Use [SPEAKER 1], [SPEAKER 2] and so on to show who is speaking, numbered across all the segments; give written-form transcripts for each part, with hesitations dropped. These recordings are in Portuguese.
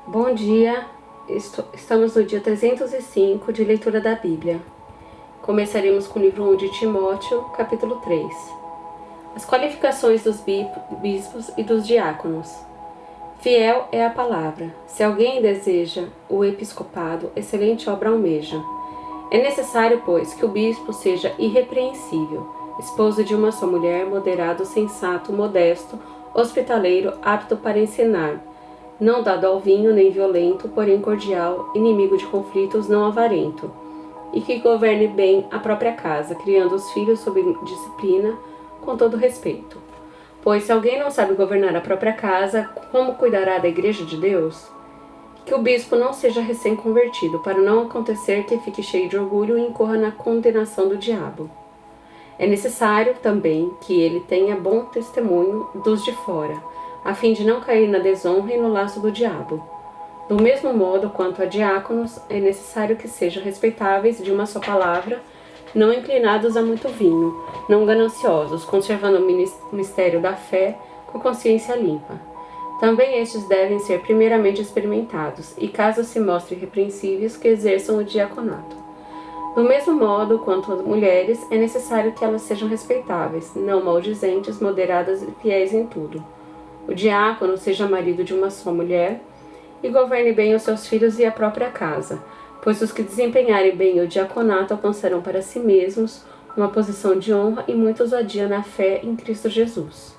[SPEAKER 1] Bom dia, estamos no dia 305 de leitura da Bíblia. Começaremos com o livro 1 de Timóteo, capítulo 3. As qualificações dos bispos e dos diáconos. Fiel é a palavra. Se alguém deseja o episcopado, excelente obra almeja. É necessário, pois, que o bispo seja irrepreensível, esposo de uma só mulher, moderado, sensato, modesto, hospitaleiro, apto para ensinar, não dado ao vinho nem violento, porém cordial, inimigo de conflitos, não avarento, e que governe bem a própria casa, criando os filhos sob disciplina, com todo respeito. Pois se alguém não sabe governar a própria casa, como cuidará da igreja de Deus? Que o bispo não seja recém-convertido, para não acontecer que fique cheio de orgulho e incorra na condenação do diabo. É necessário também que ele tenha bom testemunho dos de fora, a fim de não cair na desonra e no laço do diabo. Do mesmo modo quanto a diáconos, é necessário que sejam respeitáveis de uma só palavra, não inclinados a muito vinho, não gananciosos, conservando o mistério da fé com consciência limpa. Também estes devem ser primeiramente experimentados, e caso se mostrem irrepreensíveis, que exerçam o diaconato. Do mesmo modo quanto as mulheres, é necessário que elas sejam respeitáveis, não maldizentes, moderadas e fiéis em tudo. O diácono seja marido de uma só mulher e governe bem os seus filhos e a própria casa, pois os que desempenharem bem o diaconato alcançarão para si mesmos uma posição de honra e muita ousadia na fé em Cristo Jesus.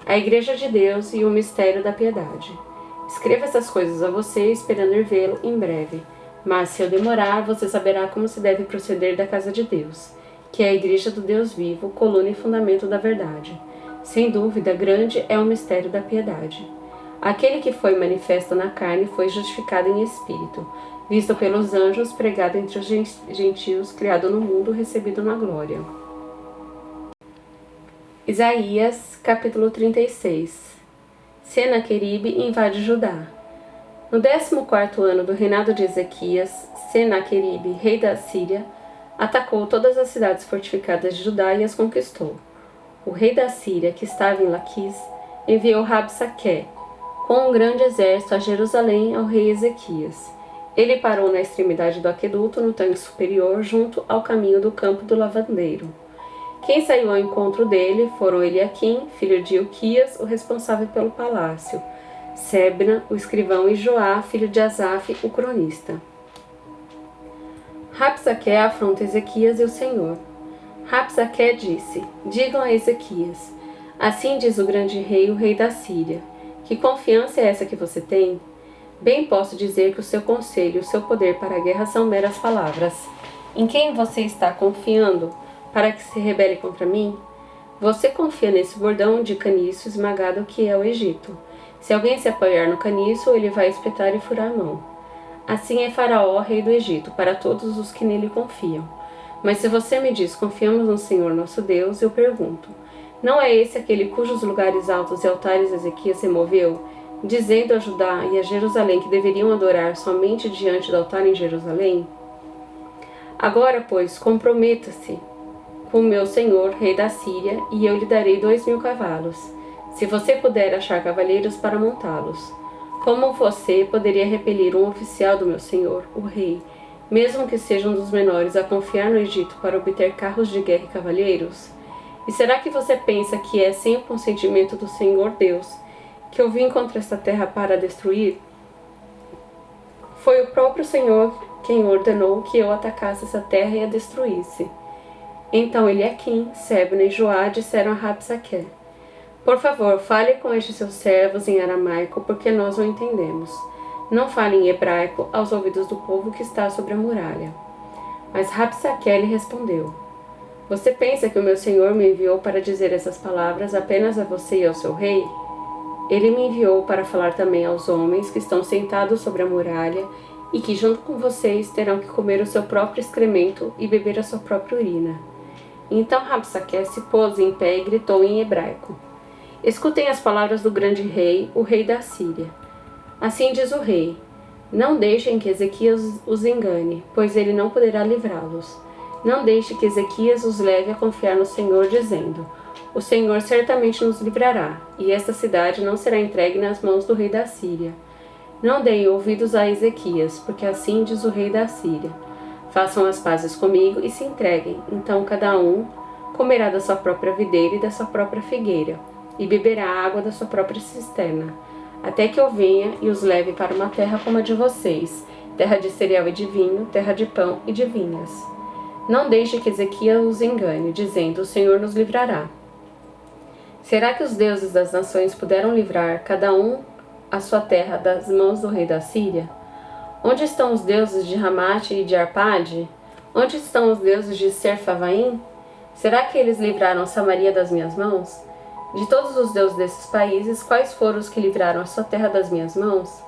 [SPEAKER 1] A Igreja de Deus e o mistério da piedade. Escreva essas coisas a você, esperando ir vê-lo em breve. Mas se eu demorar, você saberá como se deve proceder da casa de Deus, que é a Igreja do Deus vivo, coluna e fundamento da verdade. Sem dúvida, grande é o mistério da piedade. Aquele que foi manifesto na carne foi justificado em espírito, visto pelos anjos, pregado entre os gentios, criado no mundo, recebido na glória. Isaías, capítulo 36. Senaqueribe invade Judá. No 14º ano do reinado de Ezequias, Senaqueribe, rei da Síria, atacou todas as cidades fortificadas de Judá e as conquistou. O rei da Síria, que estava em Laquis, enviou Rabsaqué, com um grande exército, a Jerusalém ao rei Ezequias. Ele parou na extremidade do aqueduto, no tanque superior, junto ao caminho do campo do lavandeiro. Quem saiu ao encontro dele foram Eliaquim, filho de Ilquias, o responsável pelo palácio, Sebna, o escrivão, e Joá, filho de Asaf, o cronista. Rabsaqué afronta Ezequias e o Senhor. Rabsaqué disse: digam a Ezequias, assim diz o grande rei, o rei da Síria, que confiança é essa que você tem? Bem posso dizer que o seu conselho e o seu poder para a guerra são meras palavras. Em quem você está confiando para que se rebele contra mim? Você confia nesse bordão de caniço esmagado que é o Egito. Se alguém se apoiar no caniço, ele vai espetar e furar a mão. Assim é Faraó, rei do Egito, para todos os que nele confiam. Mas se você me diz, confiamos no Senhor nosso Deus, eu pergunto, não é esse aquele cujos lugares altos e altares Ezequias removeu, dizendo a Judá e a Jerusalém que deveriam adorar somente diante do altar em Jerusalém? Agora, pois, comprometa-se com o meu senhor, rei da Síria, e eu lhe darei 2.000 cavalos, se você puder achar cavaleiros para montá-los. Como você poderia repelir um oficial do meu senhor, o rei, mesmo que seja um dos menores, a confiar no Egito para obter carros de guerra e cavalheiros? E será que você pensa que é sem o consentimento do Senhor Deus que eu vim contra esta terra para destruir? Foi o próprio Senhor quem ordenou que eu atacasse essa terra e a destruísse. Então Eliaquim, Sebna e Joá disseram a Rabsaqué: por favor, fale com estes seus servos em aramaico, porque nós o entendemos. Não fale em hebraico aos ouvidos do povo que está sobre a muralha. Mas Rabsaqué lhe respondeu: você pensa que o meu senhor me enviou para dizer essas palavras apenas a você e ao seu rei? Ele me enviou para falar também aos homens que estão sentados sobre a muralha e que junto com vocês terão que comer o seu próprio excremento e beber a sua própria urina. Então Rabsaqué se pôs em pé e gritou em hebraico: escutem as palavras do grande rei, o rei da Síria. Assim diz o rei: não deixem que Ezequias os engane, pois ele não poderá livrá-los. Não deixe que Ezequias os leve a confiar no Senhor, dizendo: o Senhor certamente nos livrará, e esta cidade não será entregue nas mãos do rei da Síria. Não deem ouvidos a Ezequias, porque assim diz o rei da Síria. Façam as pazes comigo e se entreguem. Então cada um comerá da sua própria videira e da sua própria figueira, e beberá água da sua própria cisterna, até que eu venha e os leve para uma terra como a de vocês, terra de cereal e de vinho, terra de pão e de vinhas. Não deixe que Ezequias os engane, dizendo: o Senhor nos livrará. Será que os deuses das nações puderam livrar cada um a sua terra das mãos do rei da Síria? Onde estão os deuses de Ramate e de Arpade? Onde estão os deuses de Serfavaim? Será que eles livraram Samaria das minhas mãos? De todos os deuses desses países, quais foram os que livraram a sua terra das minhas mãos?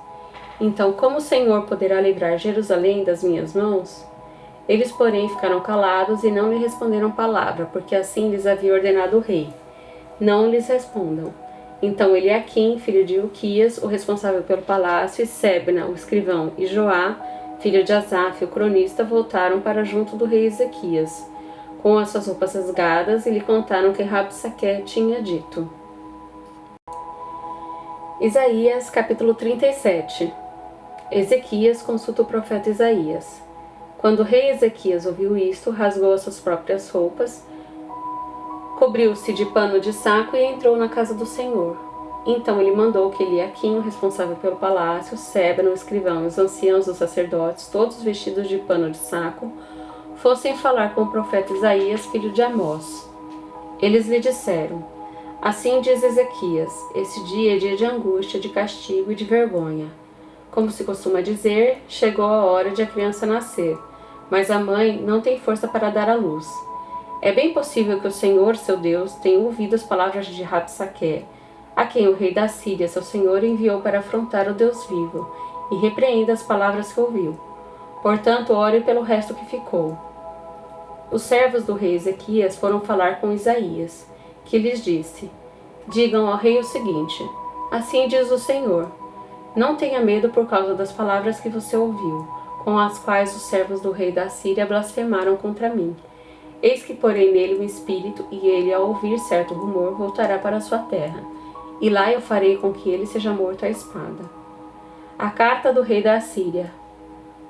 [SPEAKER 1] Então, como o Senhor poderá livrar Jerusalém das minhas mãos? Eles, porém, ficaram calados e não lhe responderam palavra, porque assim lhes havia ordenado o rei. Não lhes respondam. Então Eliaquim, filho de Uquias, o responsável pelo palácio, e Sebna, o escrivão, e Joá, filho de Asaf, o cronista, voltaram para junto do rei Ezequias, com as suas roupas rasgadas, e lhe contaram o que Rabsaque tinha dito. Isaías, capítulo 37. Ezequias consulta o profeta Isaías. Quando o rei Ezequias ouviu isto, rasgou as suas próprias roupas, cobriu-se de pano de saco e entrou na casa do Senhor. Então ele mandou que Eliaquim, o responsável pelo palácio, Sebna, o escrivão, e os anciãos dos sacerdotes, todos vestidos de pano de saco, fossem falar com o profeta Isaías, filho de Amós. Eles lhe disseram: assim diz Ezequias, esse dia é dia de angústia, de castigo e de vergonha. Como se costuma dizer, chegou a hora de a criança nascer, mas a mãe não tem força para dar à luz. É bem possível que o Senhor, seu Deus, tenha ouvido as palavras de Rabsaque, a quem o rei da Síria, seu senhor, enviou para afrontar o Deus vivo, e repreenda as palavras que ouviu. Portanto, ore pelo resto que ficou. Os servos do rei Ezequias foram falar com Isaías, que lhes disse: digam ao rei o seguinte: assim diz o Senhor, não tenha medo por causa das palavras que você ouviu, com as quais os servos do rei da Síria blasfemaram contra mim. Eis que porei nele um espírito, e ele, ao ouvir certo rumor, voltará para sua terra, e lá eu farei com que ele seja morto à espada. A carta do rei da Síria.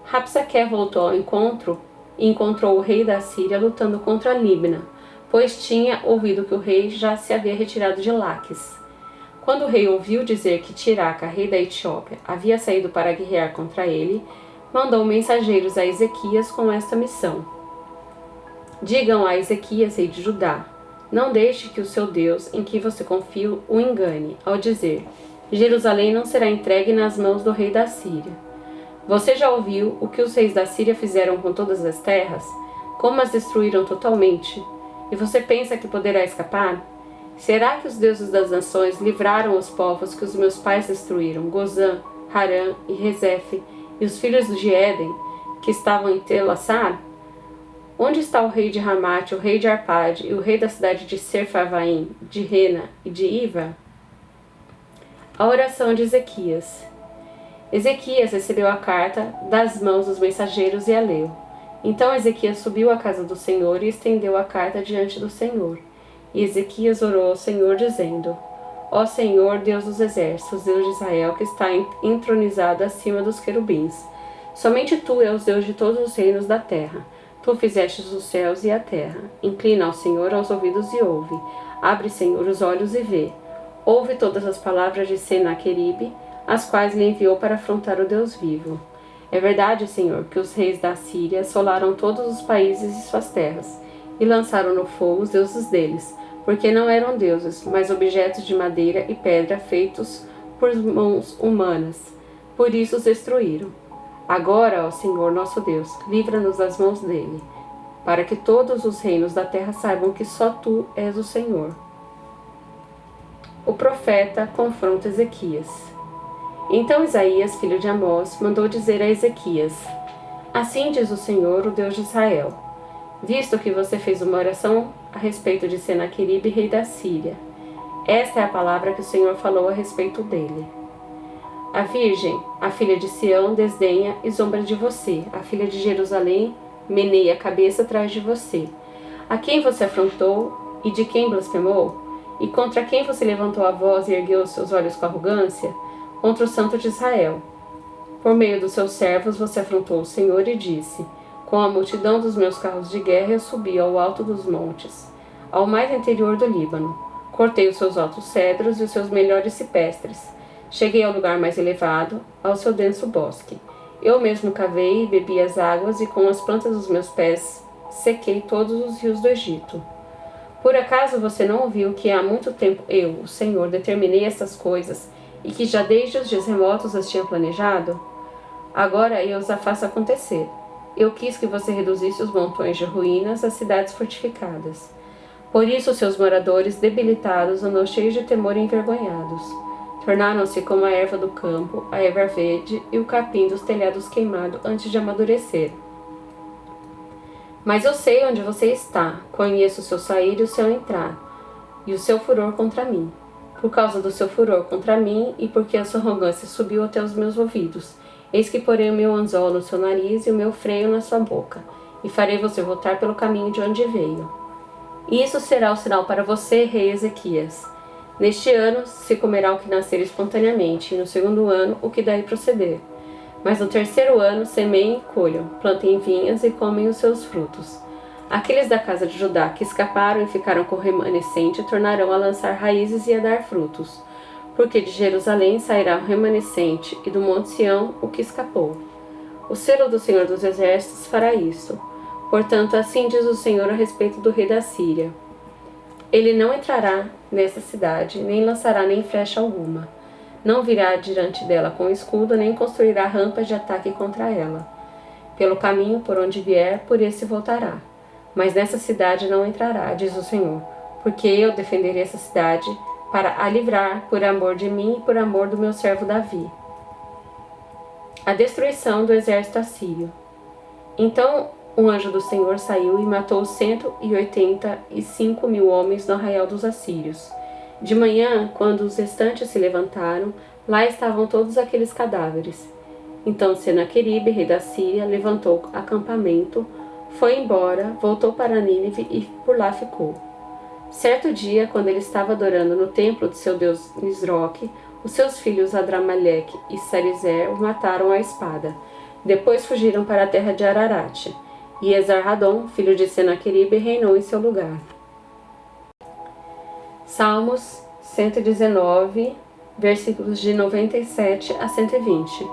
[SPEAKER 1] Rabsaque voltou ao encontro e encontrou o rei da Síria lutando contra Libna, pois tinha ouvido que o rei já se havia retirado de Laques. Quando o rei ouviu dizer que Tiraca, rei da Etiópia, havia saído para guerrear contra ele, mandou mensageiros a Ezequias com esta missão: digam a Ezequias, rei de Judá, não deixe que o seu Deus, em que você confia, o engane, ao dizer: Jerusalém não será entregue nas mãos do rei da Síria. Você já ouviu o que os reis da Síria fizeram com todas as terras? Como as destruíram totalmente? E você pensa que poderá escapar? Será que os deuses das nações livraram os povos que os meus pais destruíram, Gozã, Harã e Rezefe, e os filhos de Éden, que estavam em Telassar? Onde está o rei de Ramate, o rei de Arpade e o rei da cidade de Serfavaim, de Rena e de Iva? A oração de Ezequias. Ezequias recebeu a carta das mãos dos mensageiros e a leu. Então Ezequias subiu à casa do Senhor e estendeu a carta diante do Senhor. E Ezequias orou ao Senhor, dizendo: ó Senhor, Deus dos exércitos, Deus de Israel, que está entronizado acima dos querubins, somente Tu és o Deus de todos os reinos da terra. Tu fizestes os céus e a terra. Inclina ao Senhor aos ouvidos e ouve. Abre, Senhor, os olhos e vê. Ouve todas as palavras de Senaqueribe, as quais lhe enviou para afrontar o Deus vivo. É verdade, Senhor, que os reis da Síria assolaram todos os países e suas terras, e lançaram no fogo os deuses deles, porque não eram deuses, mas objetos de madeira e pedra feitos por mãos humanas. Por isso os destruíram. Agora, ó Senhor nosso Deus, livra-nos das mãos dele, para que todos os reinos da terra saibam que só Tu és o Senhor. O profeta confronta Ezequias. Então Isaías, filho de Amós, mandou dizer a Ezequias: assim diz o Senhor, o Deus de Israel, visto que você fez uma oração a respeito de Senaqueribe, rei da Síria, esta é a palavra que o Senhor falou a respeito dele. A virgem, a filha de Sião, desdenha e zomba de você. A filha de Jerusalém meneia a cabeça atrás de você. A quem você afrontou e de quem blasfemou? E contra quem você levantou a voz e ergueu os seus olhos com arrogância? Contra o Santo de Israel. Por meio dos seus servos você afrontou o Senhor e disse: com a multidão dos meus carros de guerra eu subi ao alto dos montes, ao mais interior do Líbano. Cortei os seus altos cedros e os seus melhores cipestres. Cheguei ao lugar mais elevado, ao seu denso bosque. Eu mesmo cavei e bebi as águas, e com as plantas dos meus pés sequei todos os rios do Egito. Por acaso você não ouviu que há muito tempo eu, o Senhor, determinei estas coisas, e que já desde os dias remotos as tinha planejado? Agora eu os faço acontecer. Eu quis que você reduzisse os montões de ruínas às cidades fortificadas. Por isso seus moradores, debilitados, andam cheios de temor e envergonhados. Tornaram-se como a erva do campo, a erva verde e o capim dos telhados queimado antes de amadurecer. Mas eu sei onde você está, conheço o seu sair e o seu entrar, e o seu furor contra mim. Por causa do seu furor contra mim, e porque a sua arrogância subiu até os meus ouvidos, eis que porei o meu anzol no seu nariz e o meu freio na sua boca, e farei você voltar pelo caminho de onde veio. E isso será o sinal para você, rei Ezequias. Neste ano se comerá o que nascer espontaneamente, e no segundo ano o que daí proceder. Mas no terceiro ano semeiem e colham, plantem vinhas e comem os seus frutos. Aqueles da casa de Judá que escaparam e ficaram com o remanescente tornarão a lançar raízes e a dar frutos, porque de Jerusalém sairá o remanescente e do Monte Sião o que escapou. O selo do Senhor dos Exércitos fará isso. Portanto, assim diz o Senhor a respeito do rei da Síria: ele não entrará nesta cidade, nem lançará nem flecha alguma. Não virá diante dela com escudo, nem construirá rampas de ataque contra ela. Pelo caminho por onde vier, por esse voltará. Mas nessa cidade não entrará, diz o Senhor, porque eu defenderei essa cidade para a livrar por amor de mim e por amor do meu servo Davi. A destruição do exército assírio. Então um anjo do Senhor saiu e matou 185.000 homens no arraial dos assírios. De manhã, quando os restantes se levantaram, lá estavam todos aqueles cadáveres. Então Senaqueribe, rei da Síria, levantou acampamento, foi embora, voltou para Nínive e por lá ficou. Certo dia, quando ele estava adorando no templo de seu deus Nisroque, os seus filhos Adrameleque e Sarezer o mataram à espada. Depois fugiram para a terra de Ararate. E Esarhadon, filho de Senaqueribe, reinou em seu lugar. Salmos 119, versículos de 97 a 120.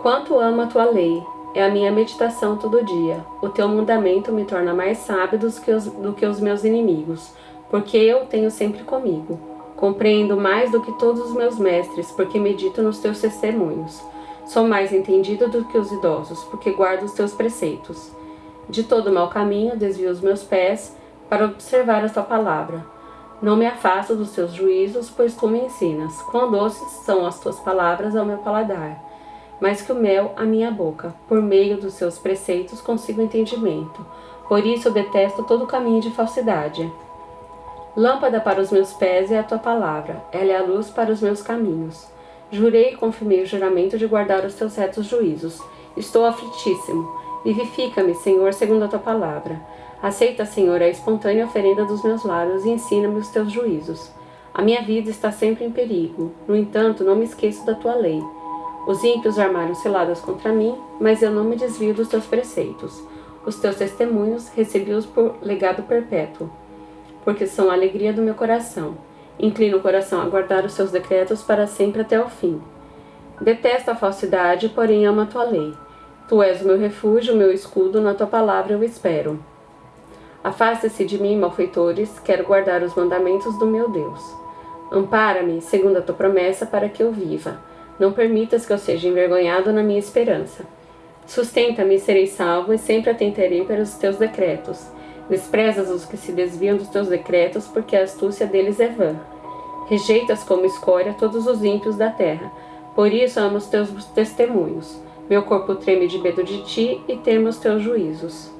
[SPEAKER 1] Quanto amo a tua lei, é a minha meditação todo dia. O teu mandamento me torna mais sábio do que os meus inimigos, porque eu tenho sempre comigo. Compreendo mais do que todos os meus mestres, porque medito nos teus testemunhos. Sou mais entendido do que os idosos, porque guardo os teus preceitos. De todo mau caminho desvio os meus pés para observar a tua palavra. Não me afasto dos teus juízos, pois tu me ensinas. Quão doces são as tuas palavras ao meu paladar, mais que o mel à minha boca. Por meio dos seus preceitos consigo entendimento. Por isso eu detesto todo caminho de falsidade. Lâmpada para os meus pés é a tua palavra, ela é a luz para os meus caminhos. Jurei e confirmei o juramento de guardar os teus retos juízos. Estou aflitíssimo. Vivifica-me, Senhor, segundo a tua palavra. Aceita, Senhor, a espontânea oferenda dos meus lábios e ensina-me os teus juízos. A minha vida está sempre em perigo. No entanto, não me esqueço da tua lei. Os ímpios armaram ciladas contra mim, mas eu não me desvio dos teus preceitos. Os teus testemunhos recebi-os por legado perpétuo, porque são a alegria do meu coração. Inclina o coração a guardar os seus decretos para sempre até o fim. Detesto a falsidade, porém amo a tua lei. Tu és o meu refúgio, o meu escudo, na tua palavra eu espero. Afasta-se de mim, malfeitores, quero guardar os mandamentos do meu Deus. Ampara-me, segundo a tua promessa, para que eu viva. Não permitas que eu seja envergonhado na minha esperança. Sustenta-me e serei salvo, e sempre atentarei para os teus decretos. Desprezas os que se desviam dos teus decretos, porque a astúcia deles é vã. Rejeitas como escória todos os ímpios da terra. Por isso amo os teus testemunhos. Meu corpo treme de medo de ti e temo os teus juízos.